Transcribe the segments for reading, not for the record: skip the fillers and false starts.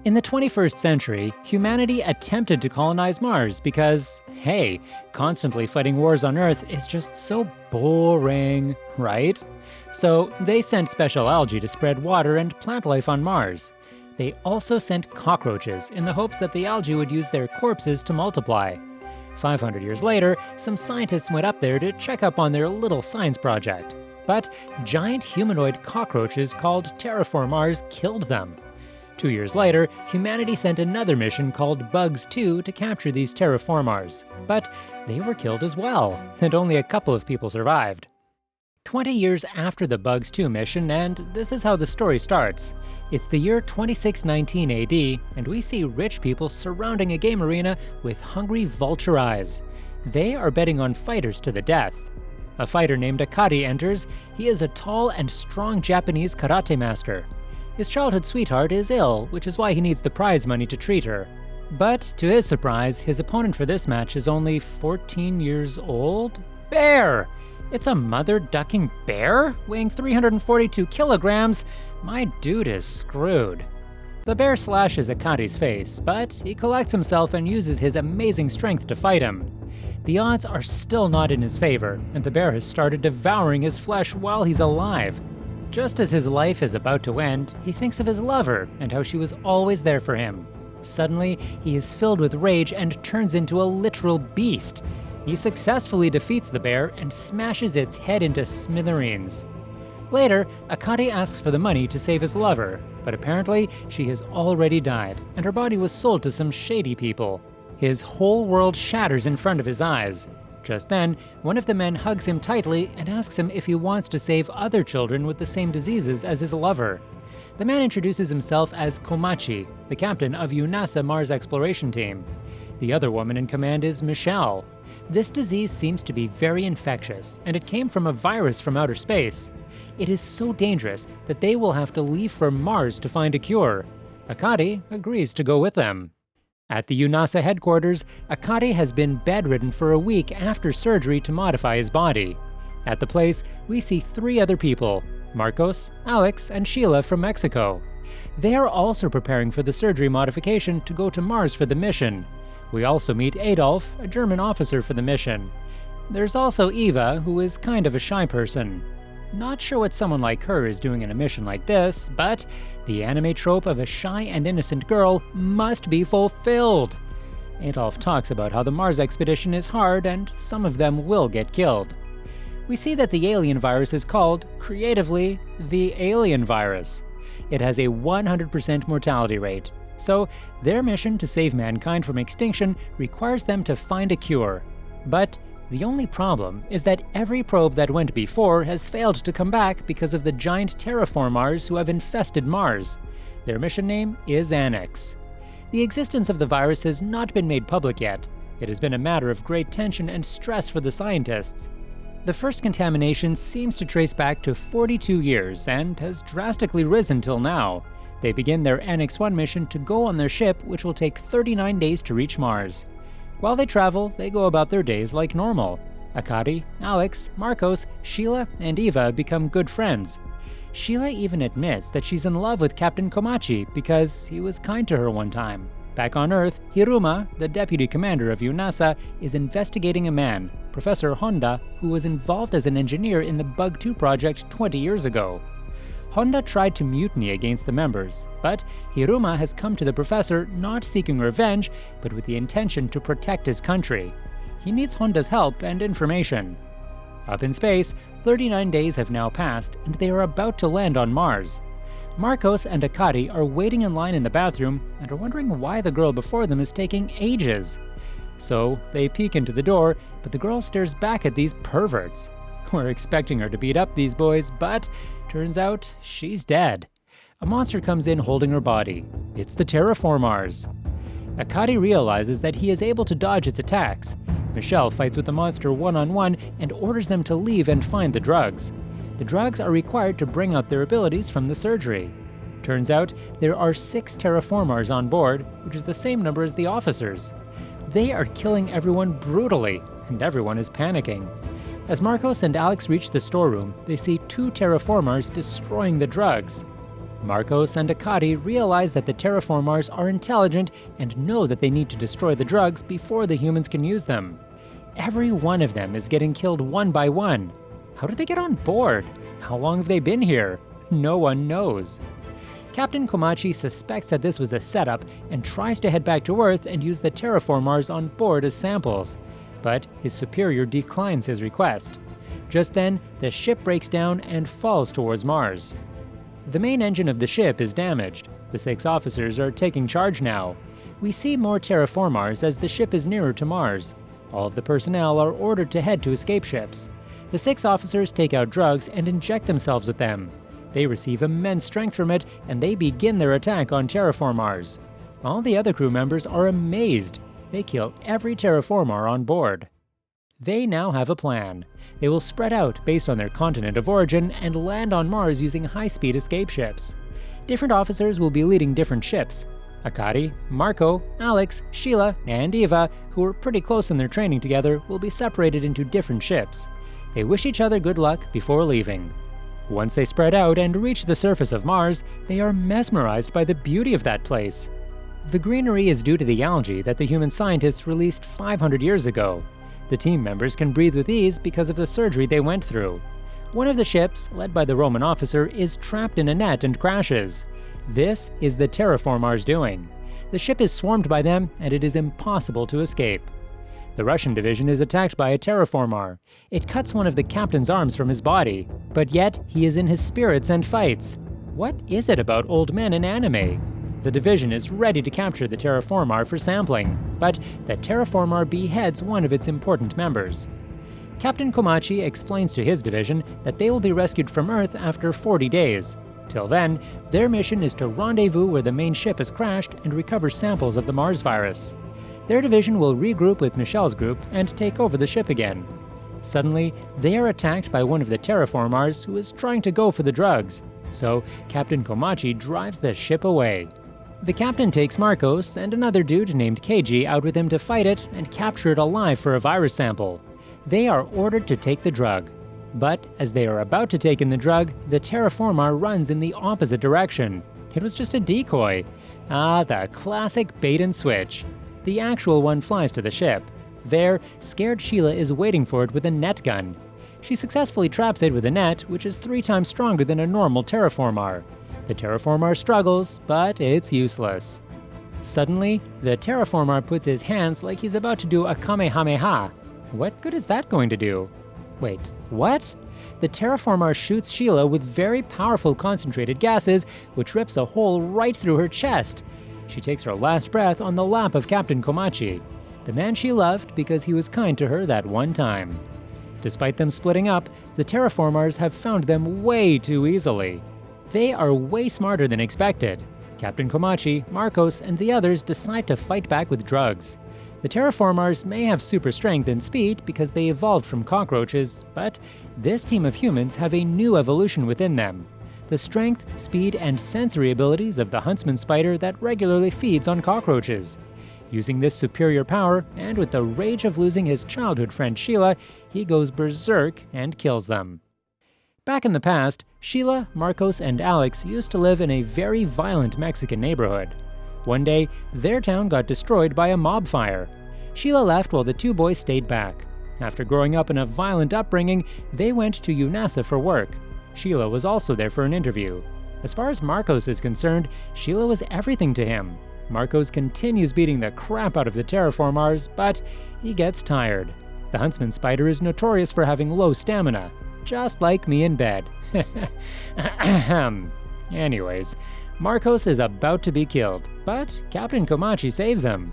In the 21st century, humanity attempted to colonize Mars because, hey, constantly fighting wars on Earth is just so boring, right? So they sent special algae to spread water and plant life on Mars. They also sent cockroaches in the hopes that the algae would use their corpses to multiply. 500 years later, some scientists went up there to check up on their little science project. But giant humanoid cockroaches called Formars killed them. 2 years later, humanity sent another mission called Bugs 2 to capture these Formars. But they were killed as well, and only a couple of people survived. 20 years after the Bugs 2 mission, and this is how the story starts. It's the year 2619 AD, and we see rich people surrounding a game arena with hungry vulture eyes. They are betting on fighters to the death. A fighter named Akari enters. He is a tall and strong Japanese karate master. His childhood sweetheart is ill, which is why he needs the prize money to treat her. But to his surprise, his opponent for this match is only 14 years old? Bear! It's a mother-ducking bear? Weighing 342 kilograms? My dude is screwed. The bear slashes Akari's face, but he collects himself and uses his amazing strength to fight him. The odds are still not in his favor, and the bear has started devouring his flesh while he's alive. Just as his life is about to end, he thinks of his lover and how she was always there for him. Suddenly, he is filled with rage and turns into a literal beast. He successfully defeats the bear and smashes its head into smithereens. Later, Akari asks for the money to save his lover, but apparently she has already died, and her body was sold to some shady people. His whole world shatters in front of his eyes. Just then, one of the men hugs him tightly and asks him if he wants to save other children with the same diseases as his lover. The man introduces himself as Komachi, the captain of UNASA Mars exploration team. The other woman in command is Michelle. This disease seems to be very infectious, and it came from a virus from outer space. It is so dangerous that they will have to leave for Mars to find a cure. Akari agrees to go with them. At the UNASA headquarters, Akari has been bedridden for a week after surgery to modify his body. At the place, we see 3 other people, Marcos, Alex, and Sheila from Mexico. They are also preparing for the surgery modification to go to Mars for the mission. We also meet Adolf, a German officer for the mission. There's also Eva, who is kind of a shy person. Not sure what someone like her is doing in a mission like this, but the anime trope of a shy and innocent girl must be fulfilled. Adolf talks about how the Mars expedition is hard and some of them will get killed. We see that the alien virus is called, creatively, the alien virus. It has a 100% mortality rate, so their mission to save mankind from extinction requires them to find a cure. But the only problem is that every probe that went before has failed to come back because of the giant Formars who have infested Mars. Their mission name is Annex. The existence of the virus has not been made public yet. It has been a matter of great tension and stress for the scientists. The first contamination seems to trace back to 42 years and has drastically risen till now. They begin their Annex 1 mission to go on their ship, which will take 39 days to reach Mars. While they travel, they go about their days like normal. Akari, Alex, Marcos, Sheila, and Eva become good friends. Sheila even admits that she's in love with Captain Komachi because he was kind to her one time. Back on Earth, Hiruma, the deputy commander of UNASA, is investigating a man, Professor Honda, who was involved as an engineer in the Bug 2 project 20 years ago. Honda tried to mutiny against the members, but Hiruma has come to the professor not seeking revenge, but with the intention to protect his country. He needs Honda's help and information. Up in space, 39 days have now passed, and they are about to land on Mars. Marcos and Akari are waiting in line in the bathroom and are wondering why the girl before them is taking ages. So they peek into the door, but the girl stares back at these perverts. We're expecting her to beat up these boys, but turns out she's dead. A monster comes in holding her body. It's the Formars. Akari realizes that he is able to dodge its attacks. Michelle fights with the monster one-on-one and orders them to leave and find the drugs. The drugs are required to bring out their abilities from the surgery. Turns out there are 6 Formars on board, which is the same number as the officers. They are killing everyone brutally, and everyone is panicking. As Marcos and Alex reach the storeroom, they see 2 Formars destroying the drugs. Marcos and Akari realize that the terraformars are intelligent and know that they need to destroy the drugs before the humans can use them. Every one of them is getting killed one by one. How did they get on board? How long have they been here? No one knows. Captain Komachi suspects that this was a setup and tries to head back to Earth and use the terraformars on board as samples, but his superior declines his request. Just then, the ship breaks down and falls towards Mars. The main engine of the ship is damaged. The 6 officers are taking charge now. We see more terraformars as the ship is nearer to Mars. All of the personnel are ordered to head to escape ships. The 6 officers take out drugs and inject themselves with them. They receive immense strength from it, and they begin their attack on terraformars. All the other crew members are amazed. They kill every terraformar on board. They now have a plan. They will spread out based on their continent of origin and land on Mars using high-speed escape ships. Different officers will be leading different ships. Akari, Marco, Alex, Sheila, and Eva, who were pretty close in their training together, will be separated into different ships. They wish each other good luck before leaving. Once they spread out and reach the surface of Mars, they are mesmerized by the beauty of that place. The greenery is due to the algae that the human scientists released 500 years ago. The team members can breathe with ease because of the surgery they went through. One of the ships, led by the Roman officer, is trapped in a net and crashes. This is the terraformars' doing. The ship is swarmed by them, and it is impossible to escape. The Russian division is attacked by a terraformar. It cuts one of the captain's arms from his body, but yet he is in his spirits and fights. What is it about old men in anime? The division is ready to capture the terraformar for sampling, but the terraformar beheads one of its important members. Captain Komachi explains to his division that they will be rescued from Earth after 40 days. Till then, their mission is to rendezvous where the main ship has crashed and recover samples of the Mars virus. Their division will regroup with Michelle's group and take over the ship again. Suddenly, they are attacked by one of the terraformars who is trying to go for the drugs, so Captain Komachi drives the ship away. The captain takes Marcos and another dude named Keiji out with him to fight it and capture it alive for a virus sample. They are ordered to take the drug. But as they are about to take in the drug, the terraformar runs in the opposite direction. It was just a decoy. Ah, the classic bait and switch. The actual one flies to the ship. There, scared Sheila is waiting for it with a net gun. She successfully traps it with a net, which is 3 times stronger than a normal terraformar. The terraformar struggles, but it's useless. Suddenly, the terraformar puts his hands like he's about to do a kamehameha. What good is that going to do? Wait, what? The terraformar shoots Sheila with very powerful concentrated gases, which rips a hole right through her chest. She takes her last breath on the lap of Captain Komachi, the man she loved because he was kind to her that one time. Despite them splitting up, the terraformars have found them way too easily. They are way smarter than expected. Captain Komachi, Marcos, and the others decide to fight back with drugs. The terraformars may have super strength and speed because they evolved from cockroaches, but this team of humans have a new evolution within them. The strength, speed, and sensory abilities of the huntsman spider that regularly feeds on cockroaches. Using this superior power, and with the rage of losing his childhood friend Sheila, he goes berserk and kills them. Back in the past, Sheila, Marcos, and Alex used to live in a very violent Mexican neighborhood. One day, their town got destroyed by a mob fire. Sheila left while the 2 boys stayed back. After growing up in a violent upbringing, they went to UNASA for work. Sheila was also there for an interview. As far as Marcos is concerned, Sheila was everything to him. Marcos continues beating the crap out of the terraformars, but he gets tired. The huntsman spider is notorious for having low stamina, just like me in bed. Anyways, Marcos is about to be killed, but Captain Komachi saves him.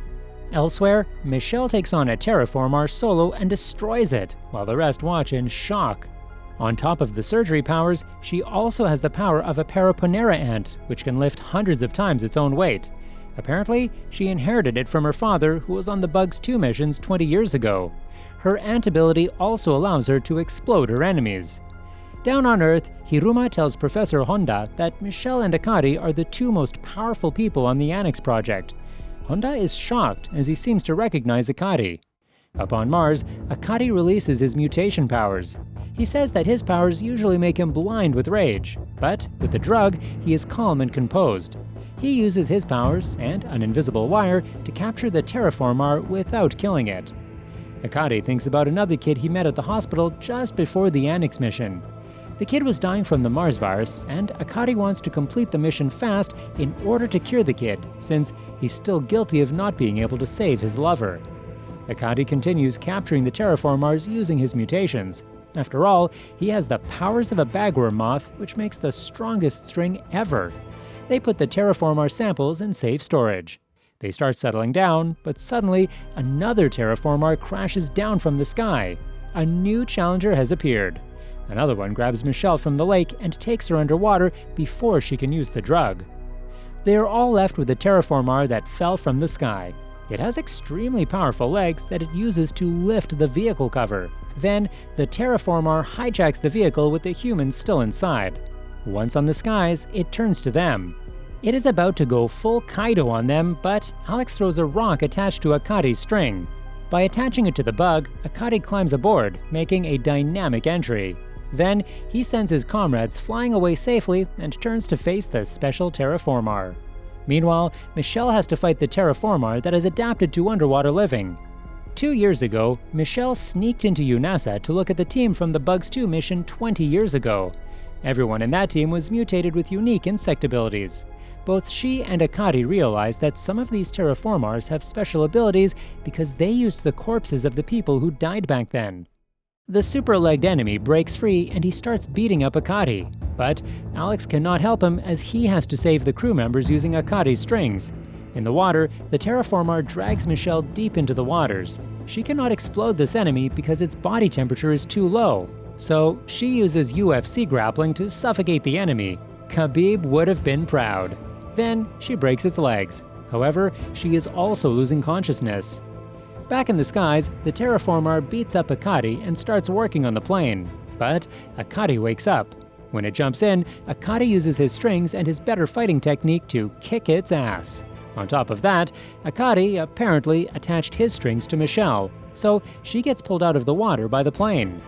Elsewhere, Michelle takes on a terraformar solo and destroys it, while the rest watch in shock. On top of the surgery powers, she also has the power of a Paraponera ant, which can lift hundreds of times its own weight. Apparently, she inherited it from her father, who was on the Bugs 2 missions 20 years ago. Her ant ability also allows her to explode her enemies. Down on Earth, Hiruma tells Professor Honda that Michelle and Akari are the 2 most powerful people on the Annex project. Honda is shocked as he seems to recognize Akari. Up on Mars, Akari releases his mutation powers. He says that his powers usually make him blind with rage, but with the drug, he is calm and composed. He uses his powers and an invisible wire to capture the terraformar without killing it. Akari thinks about another kid he met at the hospital just before the Annex mission. The kid was dying from the Mars virus, and Akari wants to complete the mission fast in order to cure the kid, since he's still guilty of not being able to save his lover. Akari continues capturing the terraformars using his mutations. After all, he has the powers of a bagworm moth, which makes the strongest string ever. They put the terraformar samples in safe storage. They start settling down, but suddenly another terraformar crashes down from the sky. A new challenger has appeared. Another one grabs Michelle from the lake and takes her underwater before she can use the drug. They are all left with the terraformar that fell from the sky. It has extremely powerful legs that it uses to lift the vehicle cover. Then, the terraformar hijacks the vehicle with the humans still inside. Once on the skies, it turns to them. It is about to go full Kaido on them, but Alex throws a rock attached to Akari's string. By attaching it to the bug, Akari climbs aboard, making a dynamic entry. Then, he sends his comrades flying away safely and turns to face the special terraformar. Meanwhile, Michelle has to fight the terraformar that is adapted to underwater living. 2 years ago, Michelle sneaked into UNASA to look at the team from the Bugs 2 mission 20 years ago. Everyone in that team was mutated with unique insect abilities. Both she and Akari realize that some of these terraformars have special abilities because they used the corpses of the people who died back then. The super-legged enemy breaks free and he starts beating up Akari, but Alex cannot help him as he has to save the crew members using Akari's strings. In the water, the terraformar drags Michelle deep into the waters. She cannot explode this enemy because its body temperature is too low, so she uses UFC grappling to suffocate the enemy. Khabib would have been proud. Then she breaks its legs. However, she is also losing consciousness. Back in the skies, the terraformar beats up Akari and starts working on the plane. But Akari wakes up. When it jumps in, Akari uses his strings and his better fighting technique to kick its ass. On top of that, Akari apparently attached his strings to Michelle, so she gets pulled out of the water by the plane.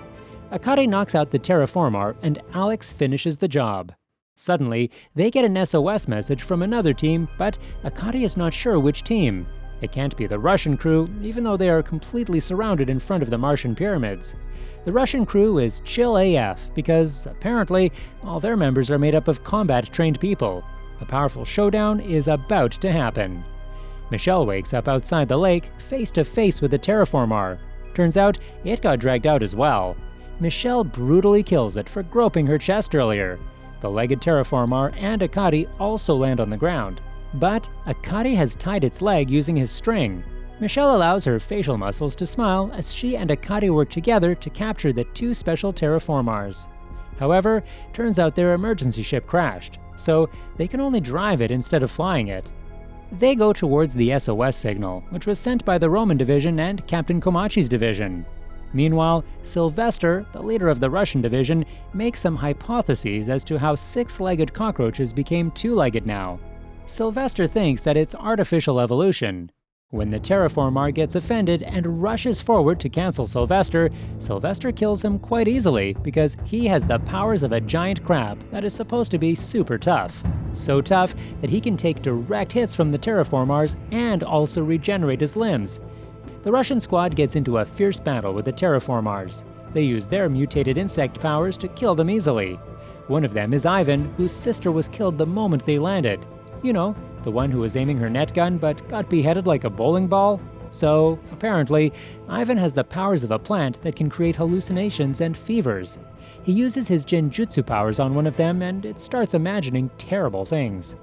Akari knocks out the terraformar and Alex finishes the job. Suddenly, they get an SOS message from another team, but Akari is not sure which team. It can't be the Russian crew, even though they are completely surrounded in front of the Martian pyramids. The Russian crew is chill AF because, apparently, all their members are made up of combat-trained people. A powerful showdown is about to happen. Michelle wakes up outside the lake, face to face with the terraformar. Turns out, it got dragged out as well. Michelle brutally kills it for groping her chest earlier. The legged terraformar and Akari also land on the ground. But Akari has tied its leg using his string. Michelle allows her facial muscles to smile as she and Akari work together to capture the two special terraformars. However, turns out their emergency ship crashed, so they can only drive it instead of flying it. They go towards the SOS signal, which was sent by the Roman division and Captain Komachi's division. Meanwhile, Sylvester, the leader of the Russian division, makes some hypotheses as to how six-legged cockroaches became two-legged now. Sylvester thinks that it's artificial evolution. When the terraformar gets offended and rushes forward to cancel Sylvester, Sylvester kills him quite easily because he has the powers of a giant crab that is supposed to be super tough. So tough that he can take direct hits from the terraformars and also regenerate his limbs. The Russian squad gets into a fierce battle with the terraformars. They use their mutated insect powers to kill them easily. One of them is Ivan, whose sister was killed the moment they landed. You know, the one who was aiming her net gun but got beheaded like a bowling ball? So, apparently, Ivan has the powers of a plant that can create hallucinations and fevers. He uses his Genjutsu powers on one of them and it starts imagining terrible things.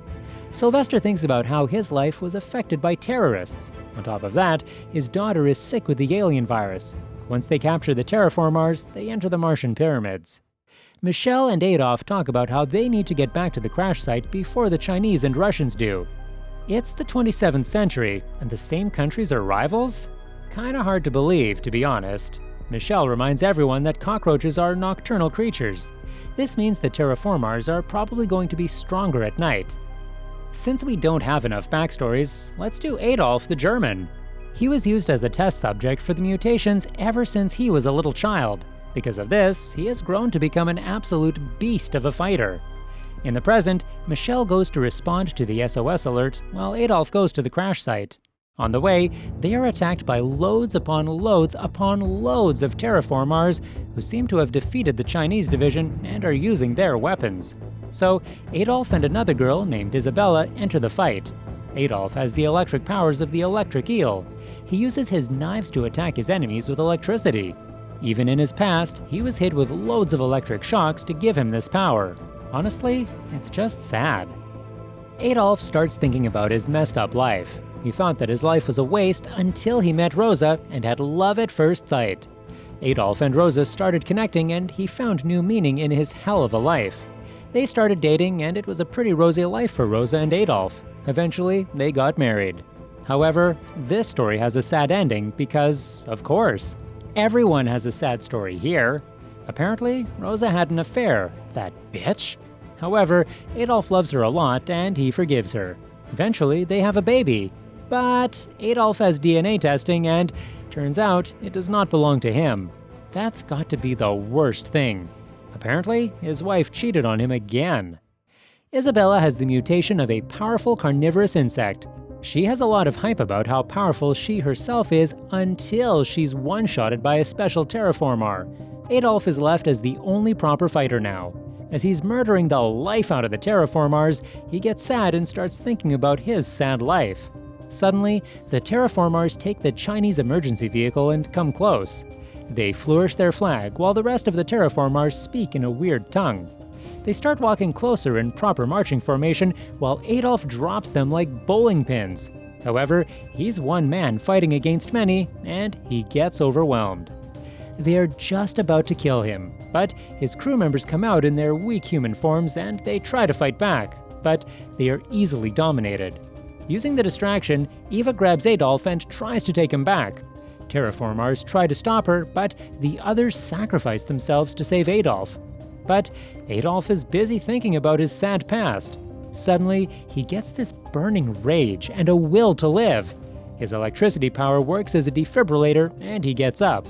Sylvester thinks about how his life was affected by terrorists. On top of that, his daughter is sick with the alien virus. Once they capture the terraformars, they enter the Martian pyramids. Michelle and Adolf talk about how they need to get back to the crash site before the Chinese and Russians do. It's the 27th century, and the same countries are rivals? Kinda hard to believe, to be honest. Michelle reminds everyone that cockroaches are nocturnal creatures. This means the terraformars are probably going to be stronger at night. Since we don't have enough backstories, let's do Adolf the German. He was used as a test subject for the mutations ever since he was a little child. Because of this, he has grown to become an absolute beast of a fighter. In the present, Michelle goes to respond to the SOS alert, while Adolf goes to the crash site. On the way, they are attacked by loads upon loads upon loads of Formars who seem to have defeated the Chinese division and are using their weapons. So, Adolf and another girl named Isabella enter the fight. Adolf has the electric powers of the electric eel. He uses his knives to attack his enemies with electricity. Even in his past, he was hit with loads of electric shocks to give him this power. Honestly, it's just sad. Adolf starts thinking about his messed up life. He thought that his life was a waste until he met Rosa and had love at first sight. Adolf and Rosa started connecting and he found new meaning in his hell of a life. They started dating and it was a pretty rosy life for Rosa and Adolf. Eventually, they got married. However, this story has a sad ending because, of course, everyone has a sad story here. Apparently, Rosa had an affair, that bitch. However, Adolf loves her a lot and he forgives her. Eventually, they have a baby. But Adolf has DNA testing and turns out it does not belong to him. That's got to be the worst thing. Apparently, his wife cheated on him again. Isabella has the mutation of a powerful carnivorous insect. She has a lot of hype about how powerful she herself is until she's one-shotted by a special terraformar. Adolf is left as the only proper fighter now. As he's murdering the life out of the terraformars, he gets sad and starts thinking about his sad life. Suddenly, the terraformars take the Chinese emergency vehicle and come close. They flourish their flag while the rest of the terraformars speak in a weird tongue. They start walking closer in proper marching formation while Adolf drops them like bowling pins. However, he's one man fighting against many, and he gets overwhelmed. They are just about to kill him, but his crew members come out in their weak human forms and they try to fight back, but they are easily dominated. Using the distraction, Eva grabs Adolf and tries to take him back. Terraformars try to stop her, but the others sacrifice themselves to save Adolf. But Adolf is busy thinking about his sad past. Suddenly, he gets this burning rage and a will to live. His electricity power works as a defibrillator and he gets up.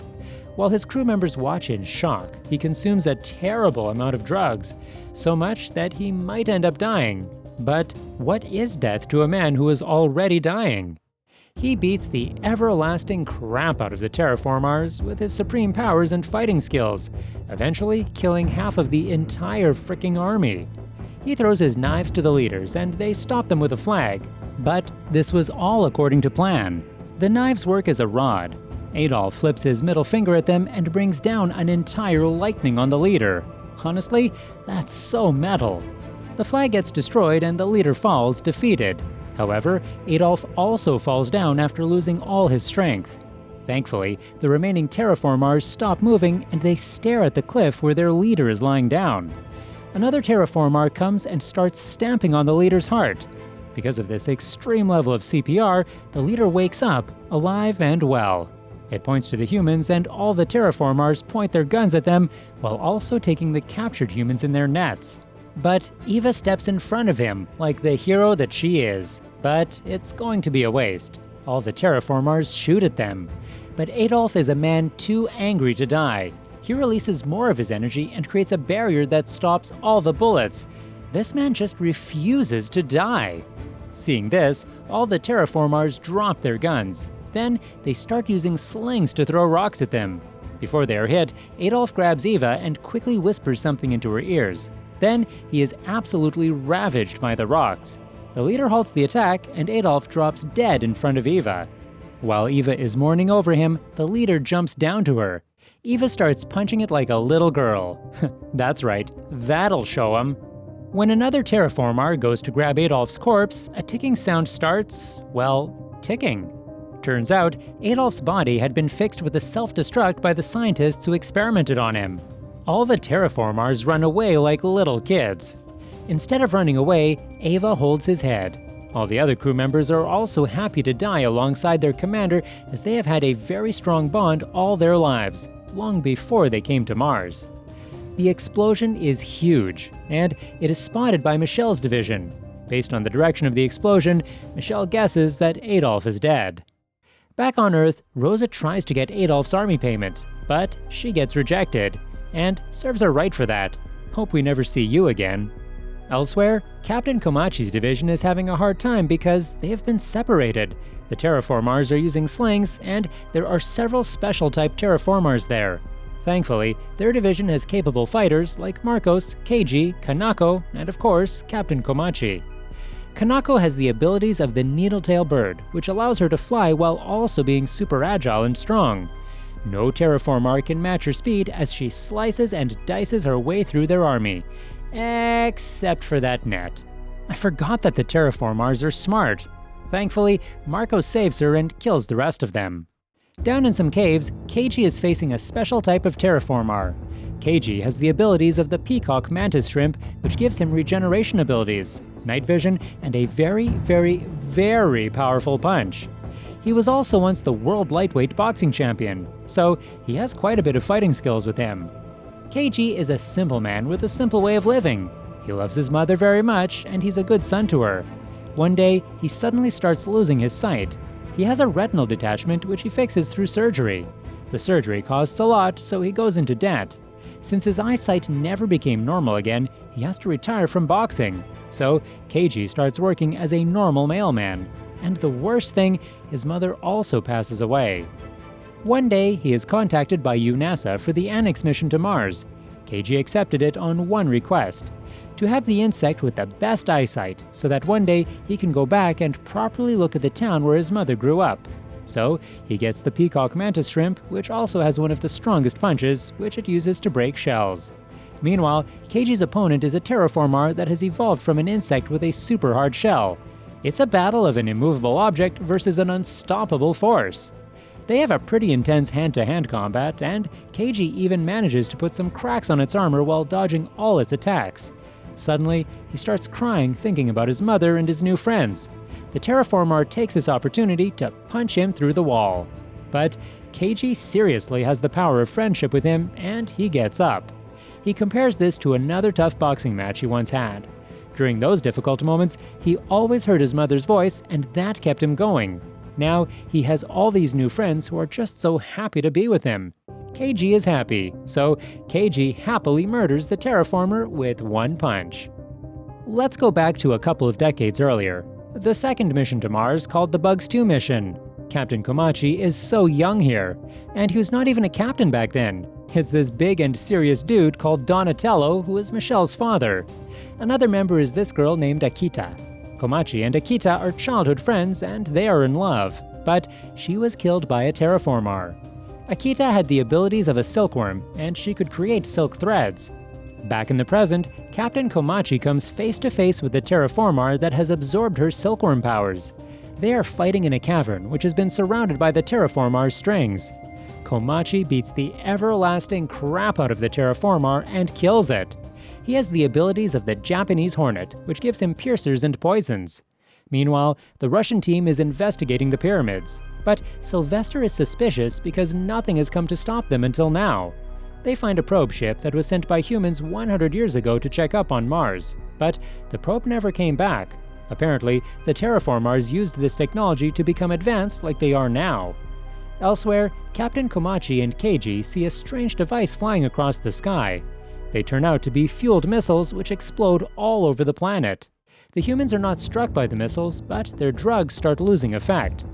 While his crew members watch in shock, he consumes a terrible amount of drugs, so much that he might end up dying. But what is death to a man who is already dying? He beats the everlasting crap out of the terraformars with his supreme powers and fighting skills, eventually killing half of the entire fricking army. He throws his knives to the leaders and they stop them with a flag. But this was all according to plan. The knives work as a rod. Adolf flips his middle finger at them and brings down an entire lightning on the leader. Honestly, that's so metal. The flag gets destroyed and the leader falls, defeated. However, Adolf also falls down after losing all his strength. Thankfully, the remaining terraformars stop moving and they stare at the cliff where their leader is lying down. Another terraformar comes and starts stamping on the leader's heart. Because of this extreme level of CPR, the leader wakes up, alive and well. It points to the humans and all the terraformars point their guns at them while also taking the captured humans in their nets. But Eva steps in front of him, like the hero that she is. But it's going to be a waste. All the terraformars shoot at them. But Adolf is a man too angry to die. He releases more of his energy and creates a barrier that stops all the bullets. This man just refuses to die. Seeing this, all the terraformars drop their guns. Then they start using slings to throw rocks at them. Before they are hit, Adolf grabs Eva and quickly whispers something into her ears. Then he is absolutely ravaged by the rocks. The leader halts the attack and Adolf drops dead in front of Eva. While Eva is mourning over him, the leader jumps down to her. Eva starts punching it like a little girl. That's right, that'll show him. When another terraformar goes to grab Adolf's corpse, a ticking sound starts, well, ticking. Turns out, Adolf's body had been fixed with a self-destruct by the scientists who experimented on him. All the terraformars run away like little kids. Instead of running away, Eva holds his head. All the other crew members are also happy to die alongside their commander as they have had a very strong bond all their lives, long before they came to Mars. The explosion is huge, and it is spotted by Michelle's division. Based on the direction of the explosion, Michelle guesses that Adolf is dead. Back on Earth, Rosa tries to get Adolf's army payment, but she gets rejected, and serves her right for that. Hope we never see you again. Elsewhere, Captain Komachi's division is having a hard time because they have been separated. The Terraformars are using slings, and there are several special-type Terraformars there. Thankfully, their division has capable fighters like Marcos, Keiji, Kanako, and of course, Captain Komachi. Kanako has the abilities of the needletail bird, which allows her to fly while also being super agile and strong. No Terraformar can match her speed as she slices and dices her way through their army. Except for that net. I forgot that the Terraformars are smart. Thankfully, Marco saves her and kills the rest of them. Down in some caves, Keiji is facing a special type of Terraformar. Keiji has the abilities of the peacock mantis shrimp, which gives him regeneration abilities, night vision, and a very, very, very powerful punch. He was also once the world lightweight boxing champion, so he has quite a bit of fighting skills with him. Keiji is a simple man with a simple way of living. He loves his mother very much, and he's a good son to her. One day, he suddenly starts losing his sight. He has a retinal detachment which he fixes through surgery. The surgery costs a lot, so he goes into debt. Since his eyesight never became normal again, he has to retire from boxing. So, Keiji starts working as a normal mailman. And the worst thing, his mother also passes away. One day, he is contacted by UNASA for the Annex mission to Mars. Keiji accepted it on one request: to have the insect with the best eyesight, so that one day he can go back and properly look at the town where his mother grew up. So, he gets the peacock mantis shrimp, which also has one of the strongest punches, which it uses to break shells. Meanwhile, Keiji's opponent is a Terraformar that has evolved from an insect with a super hard shell. It's a battle of an immovable object versus an unstoppable force. They have a pretty intense hand-to-hand combat, and Keiji even manages to put some cracks on its armor while dodging all its attacks. Suddenly, he starts crying thinking about his mother and his new friends. The Terraformar takes this opportunity to punch him through the wall. But Keiji seriously has the power of friendship with him, and he gets up. He compares this to another tough boxing match he once had. During those difficult moments, he always heard his mother's voice, and that kept him going. Now, he has all these new friends who are just so happy to be with him. Keiji is happy, so Keiji happily murders the Terraformer with one punch. Let's go back to a couple of decades earlier. The second mission to Mars, called the Bugs 2 mission. Captain Komachi is so young here, and he was not even a captain back then. It's this big and serious dude called Donatello, who is Michelle's father. Another member is this girl named Akita. Komachi and Akita are childhood friends, and they are in love, but she was killed by a Terraformar. Akita had the abilities of a silkworm, and she could create silk threads. Back in the present, Captain Komachi comes face to face with the Terraformar that has absorbed her silkworm powers. They are fighting in a cavern which has been surrounded by the Terraformar's strings. Komachi beats the everlasting crap out of the Terraformar and kills it. He has the abilities of the Japanese hornet, which gives him piercers and poisons. Meanwhile, the Russian team is investigating the pyramids. But Sylvester is suspicious because nothing has come to stop them until now. They find a probe ship that was sent by humans 100 years ago to check up on Mars. But the probe never came back. Apparently, the Terraformars used this technology to become advanced like they are now. Elsewhere, Captain Komachi and Keiji see a strange device flying across the sky. They turn out to be fueled missiles which explode all over the planet. The humans are not struck by the missiles, but their drugs start losing effect.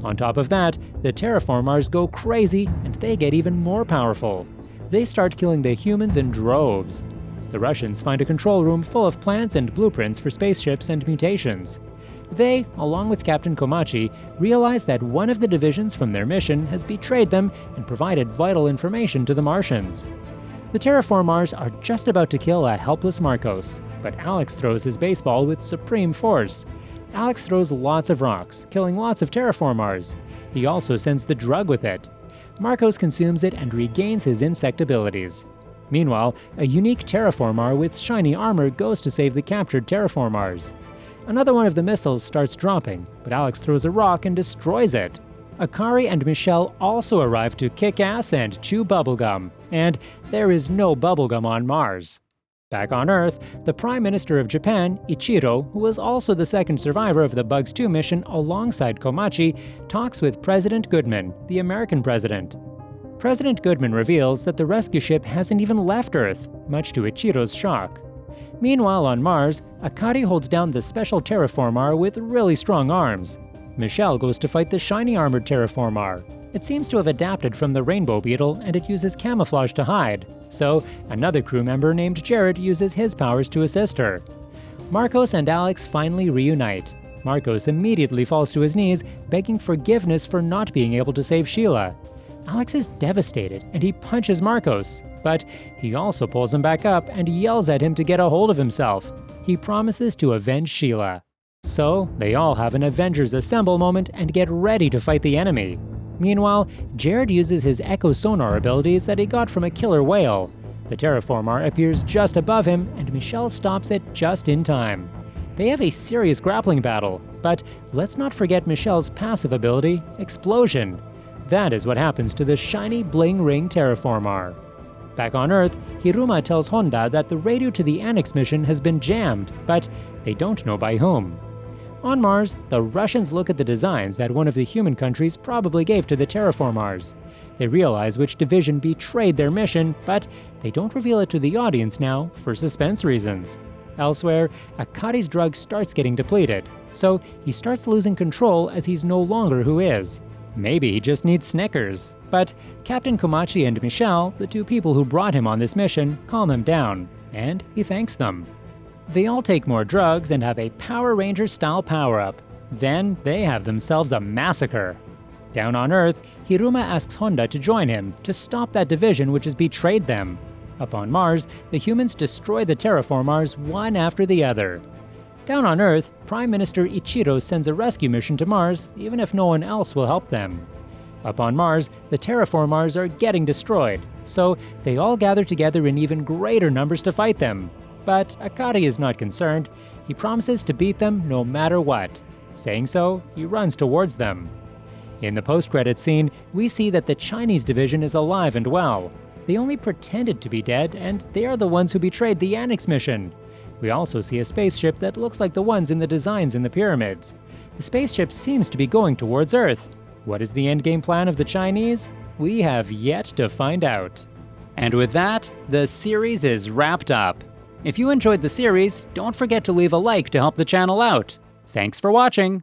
On top of that, the Terraformars go crazy and they get even more powerful. They start killing the humans in droves. The Russians find a control room full of plans and blueprints for spaceships and mutations. They, along with Captain Komachi, realize that one of the divisions from their mission has betrayed them and provided vital information to the Martians. The Terraformars are just about to kill a helpless Marcos, but Alex throws his baseball with supreme force. Alex throws lots of rocks, killing lots of Terraformars. He also sends the drug with it. Marcos consumes it and regains his insect abilities. Meanwhile, a unique Terraformar with shiny armor goes to save the captured Terraformars. Another one of the missiles starts dropping, but Alex throws a rock and destroys it. Akari and Michelle also arrive to kick ass and chew bubblegum, and there is no bubblegum on Mars. Back on Earth, the Prime Minister of Japan, Ichiro, who was also the second survivor of the Bugs 2 mission alongside Komachi, talks with President Goodman, the American president. President Goodman reveals that the rescue ship hasn't even left Earth, much to Ichiro's shock. Meanwhile, on Mars, Akari holds down the special terraformar with really strong arms. Michelle goes to fight the shiny armored terraformar. It seems to have adapted from the rainbow beetle, and it uses camouflage to hide, so another crew member named Jared uses his powers to assist her. Marcos and Alex finally reunite. Marcos immediately falls to his knees, begging forgiveness for not being able to save Sheila. Alex is devastated, and he punches Marcos, but he also pulls him back up and yells at him to get a hold of himself. He promises to avenge Sheila. So, they all have an Avengers Assemble moment and get ready to fight the enemy. Meanwhile, Jared uses his echo sonar abilities that he got from a killer whale. The terraformar appears just above him, and Michelle stops it just in time. They have a serious grappling battle, but let's not forget Michelle's passive ability, Explosion. That is what happens to the shiny bling ring terraformar. Back on Earth, Hiruma tells Honda that the radio to the Annex mission has been jammed, but they don't know by whom. On Mars, the Russians look at the designs that one of the human countries probably gave to the terraformars. They realize which division betrayed their mission, but they don't reveal it to the audience now for suspense reasons. Elsewhere, Akari's drug starts getting depleted, so he starts losing control as he's no longer who is. Maybe he just needs Snickers. But Captain Komachi and Michelle, the two people who brought him on this mission, calm him down, and he thanks them. They all take more drugs and have a Power Ranger-style power-up. Then they have themselves a massacre. Down on Earth, Hiruma asks Honda to join him to stop that division which has betrayed them. Up on Mars, the humans destroy the terraformars one after the other. Down on Earth, Prime Minister Ichiro sends a rescue mission to Mars, even if no one else will help them. Up on Mars, the terraformars are getting destroyed, so they all gather together in even greater numbers to fight them. But Akari is not concerned. He promises to beat them no matter what. Saying so, he runs towards them. In the post-credits scene, we see that the Chinese division is alive and well. They only pretended to be dead, and they are the ones who betrayed the Annex mission. We also see a spaceship that looks like the ones in the designs in the pyramids. The spaceship seems to be going towards Earth. What is the endgame plan of the Chinese? We have yet to find out. And with that, the series is wrapped up. If you enjoyed the series, don't forget to leave a like to help the channel out. Thanks for watching!